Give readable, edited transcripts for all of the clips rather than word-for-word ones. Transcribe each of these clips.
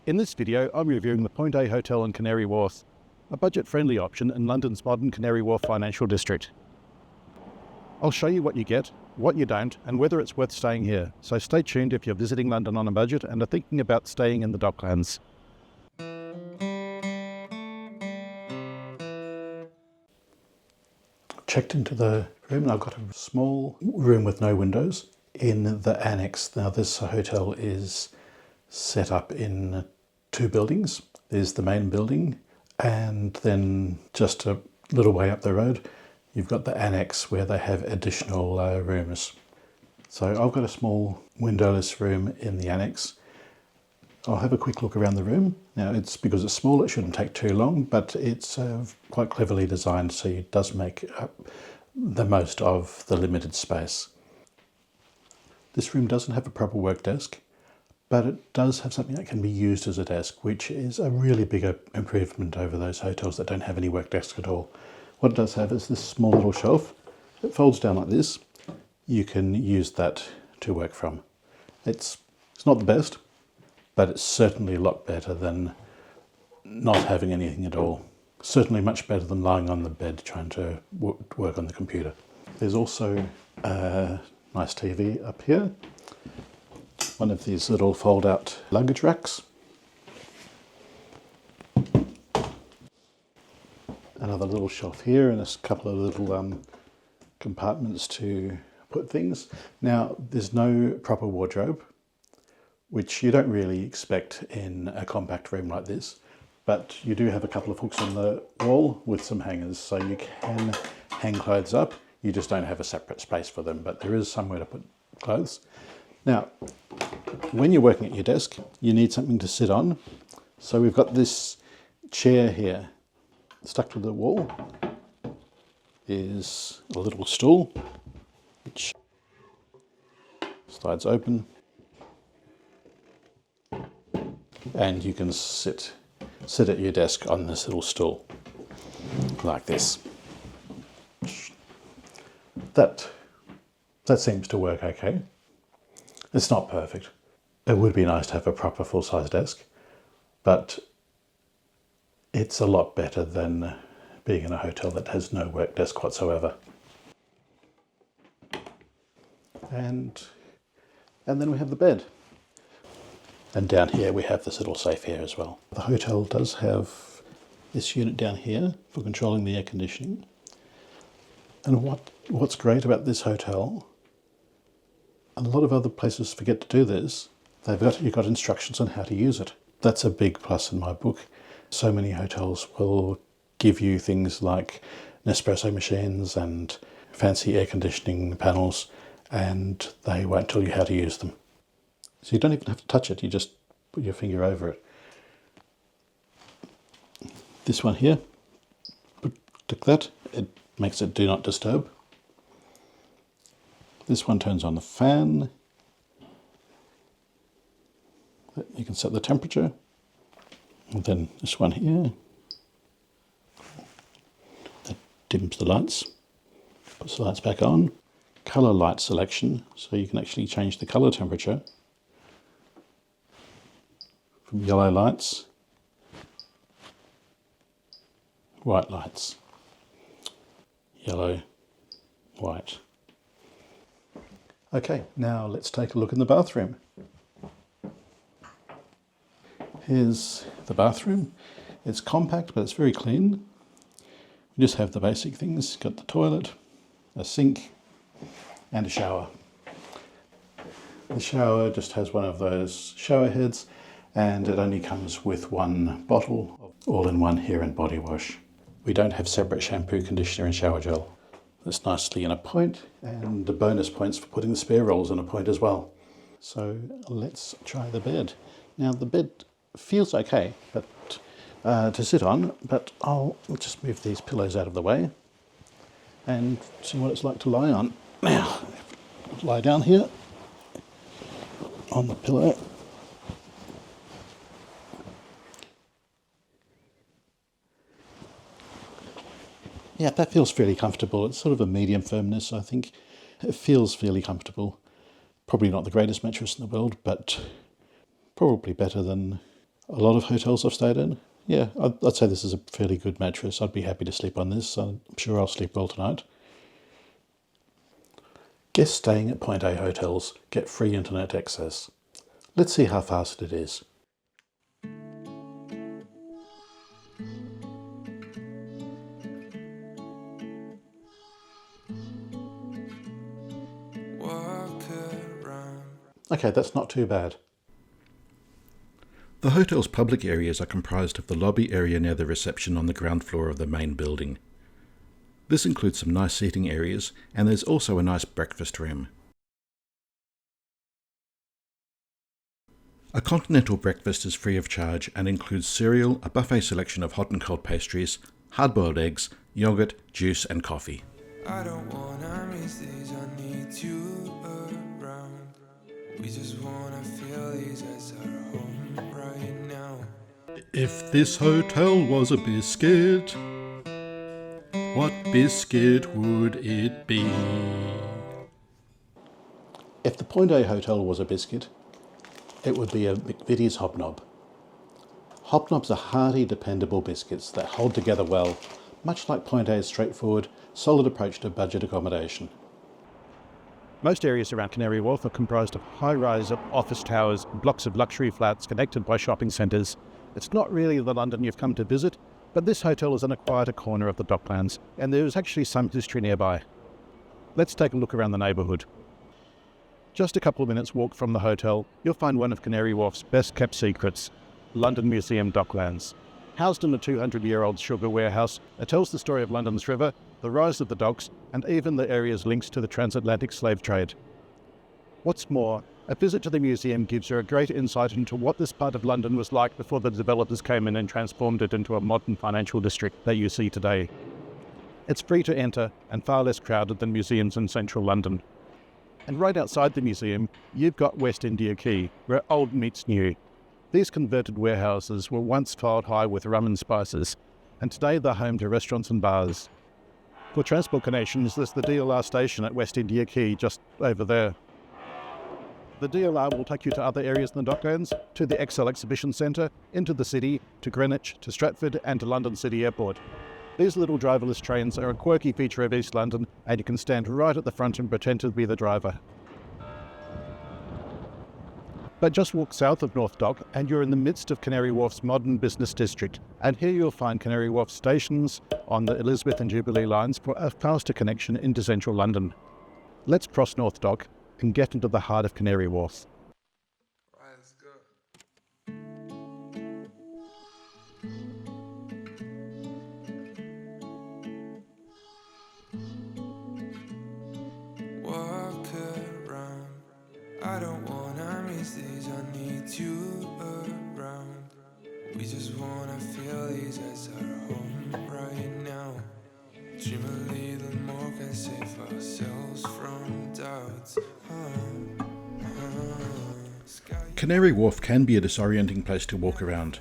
In this video, I'm reviewing the Point A Hotel in Canary Wharf, a budget-friendly option in London's modern Canary Wharf financial district. I'll show you what you get, what you don't, and whether it's worth staying here, so stay tuned if you're visiting London on a budget and are thinking about staying in the Docklands. Checked into the room and I've got a small room with no windows in the annex. Now this hotel is set up in two buildings. There's the main building and then just a little way up the road you've got the annex where they have additional rooms. So I've got a small windowless room in the annex. I'll have a quick look around the room. Now it's because it's small, it shouldn't take too long, but it's quite cleverly designed so it does make the most of the limited space. This room doesn't have a proper work desk, but it does have something that can be used as a desk, which is a really big improvement over those hotels that don't have any work desk at all. What it does have is this small little shelf. It folds down like this. You can use that to work from. It's not the best, but it's certainly a lot better than not having anything at all. Certainly much better than lying on the bed trying to work on the computer. There's also a nice TV up here. One of these little fold-out luggage racks. Another little shelf here and a couple of little compartments to put things. Now, there's no proper wardrobe, which you don't really expect in a compact room like this, but you do have a couple of hooks on the wall with some hangers, so you can hang clothes up. You just don't have a separate space for them, but there is somewhere to put clothes. Now, when you're working at your desk, you need something to sit on. So we've got this chair here. Stuck to the wall is a little stool, which slides open. And you can sit at your desk on this little stool, like this. That seems to work okay. It's not perfect. It would be nice to have a proper full-size desk, but it's a lot better than being in a hotel that has no work desk whatsoever. And then we have the bed. And down here we have this little safe here as well. The hotel does have this unit down here for controlling the air conditioning. And what's great about this hotel, and a lot of other places forget to do this, you've got instructions on how to use it. That's a big plus in my book. So many hotels will give you things like Nespresso machines and fancy air conditioning panels, and they won't tell you how to use them. So you don't even have to touch it, you just put your finger over it. This one here, click that, it makes it do not disturb. This one turns on the fan. You can set the temperature. And then this one here, that dims the lights, puts the lights back on. Colour light selection, so you can actually change the colour temperature from yellow lights, white lights, yellow, white. Okay, now let's take a look in the bathroom. Here's the bathroom. It's compact, but it's very clean. We just have the basic things. Got the toilet, a sink, and a shower. The shower just has one of those shower heads, and it only comes with one bottle of all-in-one hair and body wash. We don't have separate shampoo, conditioner, and shower gel. That's nicely in a point, and the bonus points for putting the spare rolls in a point as well. So let's try the bed. Now the bed feels okay to sit on, but I'll just move these pillows out of the way and see what it's like to lie on. Now, lie down here on the pillow. Yeah, that feels fairly comfortable. It's sort of a medium firmness, I think. It feels fairly comfortable. Probably not the greatest mattress in the world, but probably better than a lot of hotels I've stayed in. Yeah, I'd say this is a fairly good mattress. I'd be happy to sleep on this. I'm sure I'll sleep well tonight. Guests staying at Point A hotels get free internet access. Let's see how fast it is. Okay, that's not too bad. The hotel's public areas are comprised of the lobby area near the reception on the ground floor of the main building. This includes some nice seating areas, and there's also a nice breakfast room. A continental breakfast is free of charge and includes cereal, a buffet selection of hot and cold pastries, hard-boiled eggs, yogurt, juice and coffee. I don't wanna miss these, I need you around. We just wanna feel these as our home right now. If this hotel was a biscuit, what biscuit would it be? If the Point A hotel was a biscuit, it would be a McVitie's Hobnob. Hobnobs are hearty, dependable biscuits that hold together well, much like Point A's straightforward, solid approach to budget accommodation. Most areas around Canary Wharf are comprised of high-rise office towers and blocks of luxury flats connected by shopping centres. It's not really the London you've come to visit, but this hotel is in a quieter corner of the Docklands, and there is actually some history nearby. Let's take a look around the neighbourhood. Just a couple of minutes walk from the hotel, you'll find one of Canary Wharf's best-kept secrets, London Museum Docklands. Housed in a 200-year-old sugar warehouse, it tells the story of London's river, the rise of the docks, and even the area's links to the transatlantic slave trade. What's more, a visit to the museum gives you a great insight into what this part of London was like before the developers came in and transformed it into a modern financial district that you see today. It's free to enter and far less crowded than museums in central London. And right outside the museum, you've got West India Quay, where old meets new. These converted warehouses were once piled high with rum and spices, and today they're home to restaurants and bars. For transport connections, there's the DLR station at West India Quay, just over there. The DLR will take you to other areas in the Docklands, to the ExCeL Exhibition Centre, into the city, to Greenwich, to Stratford and to London City Airport. These little driverless trains are a quirky feature of East London, and you can stand right at the front and pretend to be the driver. But just walk south of North Dock and you're in the midst of Canary Wharf's modern business district, and here you'll find Canary Wharf stations on the Elizabeth and Jubilee lines for a faster connection into central London. Let's cross North Dock and get into the heart of Canary Wharf. Right, let's go. Walk around, I don't wanna miss these, I need you around. We just wanna feel these as our home right now. Dream a little more, can save ourselves from doubts. Canary Wharf can be a disorienting place to walk around.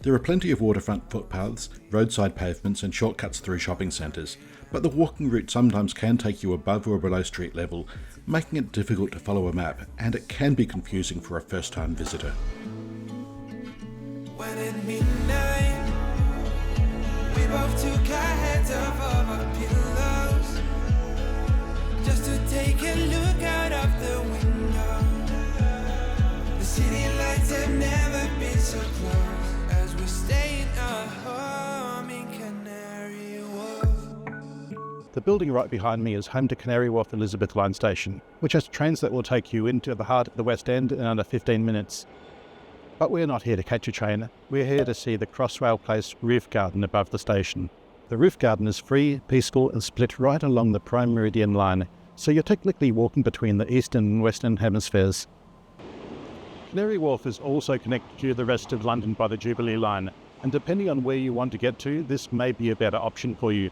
There are plenty of waterfront footpaths, roadside pavements and shortcuts through shopping centres, but the walking route sometimes can take you above or below street level, making it difficult to follow a map, and it can be confusing for a first-time visitor. When at midnight, we both took our heads off of our pillows, just to take a look out of the window. The city lights have never been so close as we stay in our home in Canary Wharf. The building right behind me is home to Canary Wharf Elizabeth Line Station, which has trains that will take you into the heart of the West End in under 15 minutes. But we're not here to catch a train, we're here to see the Crossrail Place roof garden above the station. The roof garden is free, peaceful and split right along the Prime Meridian line, so you're technically walking between the eastern and western hemispheres. Canary Wharf is also connected to the rest of London by the Jubilee line, and depending on where you want to get to, this may be a better option for you.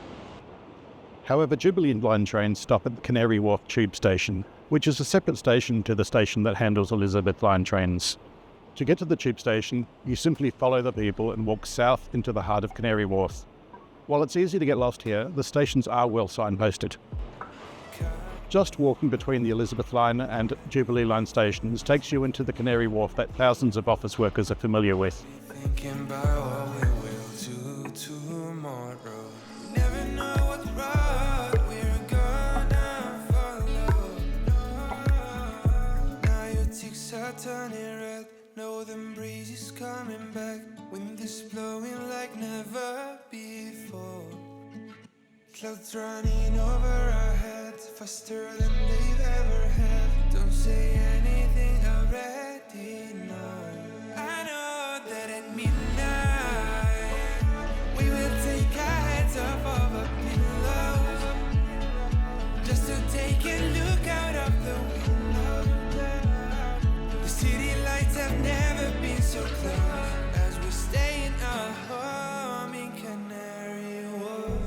However, Jubilee line trains stop at the Canary Wharf Tube Station, which is a separate station to the station that handles Elizabeth line trains. To get to the tube station, you simply follow the people and walk south into the heart of Canary Wharf. While it's easy to get lost here, the stations are well signposted. Just walking between the Elizabeth Line and Jubilee Line stations takes you into the Canary Wharf that thousands of office workers are familiar with. Thinking about what we will do tomorrow. Never know what road we're gonna follow. Now your ticks are turning red. Know the breeze is coming back. Wind is blowing like never before. Clouds running over our heads faster than they've ever had. Don't say anything, I already know. I know that at midnight we will take our heads off of our pillows, just to take a look out of the window. The city lights have never been so close as we stay in our home in Canary Wharf.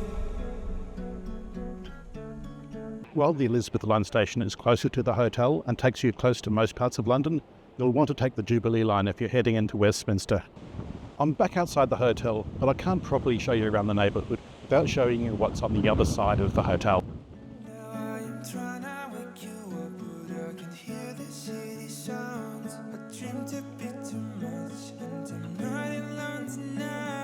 While the Elizabeth Line station is closer to the hotel and takes you close to most parts of London, you'll want to take the Jubilee Line if you're heading into Westminster. I'm back outside the hotel, but I can't properly show you around the neighbourhood without showing you what's on the other side of the hotel. Now I am trying to wake you up, but I can hear the city sounds. I dreamed a bit too much, and I'm not in London now.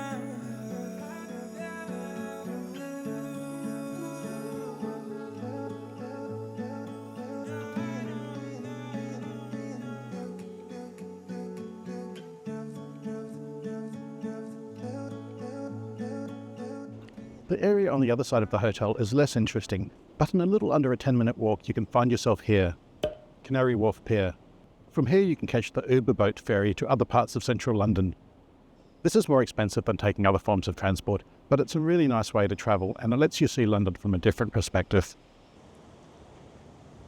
The area on the other side of the hotel is less interesting, but in a little under a 10-minute walk you can find yourself here, Canary Wharf Pier. From here you can catch the Uber boat ferry to other parts of central London. This is more expensive than taking other forms of transport, but it's a really nice way to travel and it lets you see London from a different perspective.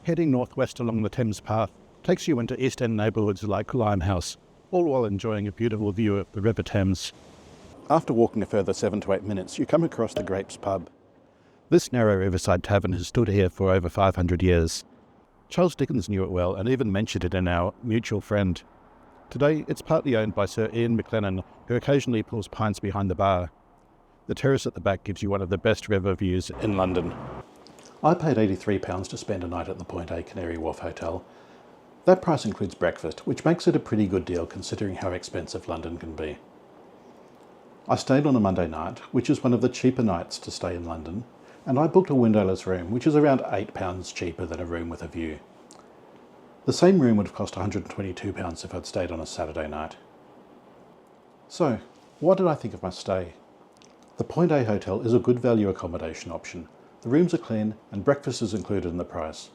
Heading northwest along the Thames Path takes you into East End neighbourhoods like Limehouse, all while enjoying a beautiful view of the River Thames. After walking a further 7 to 8 minutes, you come across the Grapes pub. This narrow riverside tavern has stood here for over 500 years. Charles Dickens knew it well and even mentioned it in Our Mutual Friend. Today, it's partly owned by Sir Ian McLennan, who occasionally pulls pints behind the bar. The terrace at the back gives you one of the best river views in London. I paid £83 to spend a night at the Point A Canary Wharf Hotel. That price includes breakfast, which makes it a pretty good deal considering how expensive London can be. I stayed on a Monday night, which is one of the cheaper nights to stay in London, and I booked a windowless room, which is around £8 cheaper than a room with a view. The same room would have cost £122 if I'd stayed on a Saturday night. So, what did I think of my stay? The Point A Hotel is a good value accommodation option. The rooms are clean and breakfast is included in the price.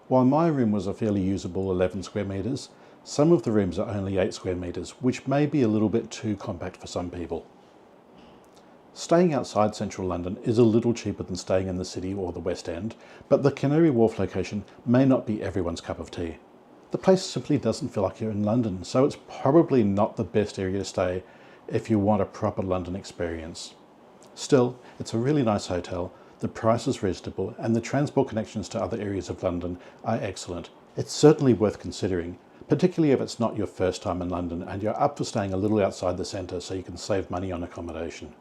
While my room was a fairly usable 11 square metres, some of the rooms are only 8 square metres, which may be a little bit too compact for some people. Staying outside central London is a little cheaper than staying in the city or the West End, but the Canary Wharf location may not be everyone's cup of tea. The place simply doesn't feel like you're in London, so it's probably not the best area to stay if you want a proper London experience. Still, it's a really nice hotel, the price is reasonable, and the transport connections to other areas of London are excellent. It's certainly worth considering, particularly if it's not your first time in London and you're up for staying a little outside the centre so you can save money on accommodation.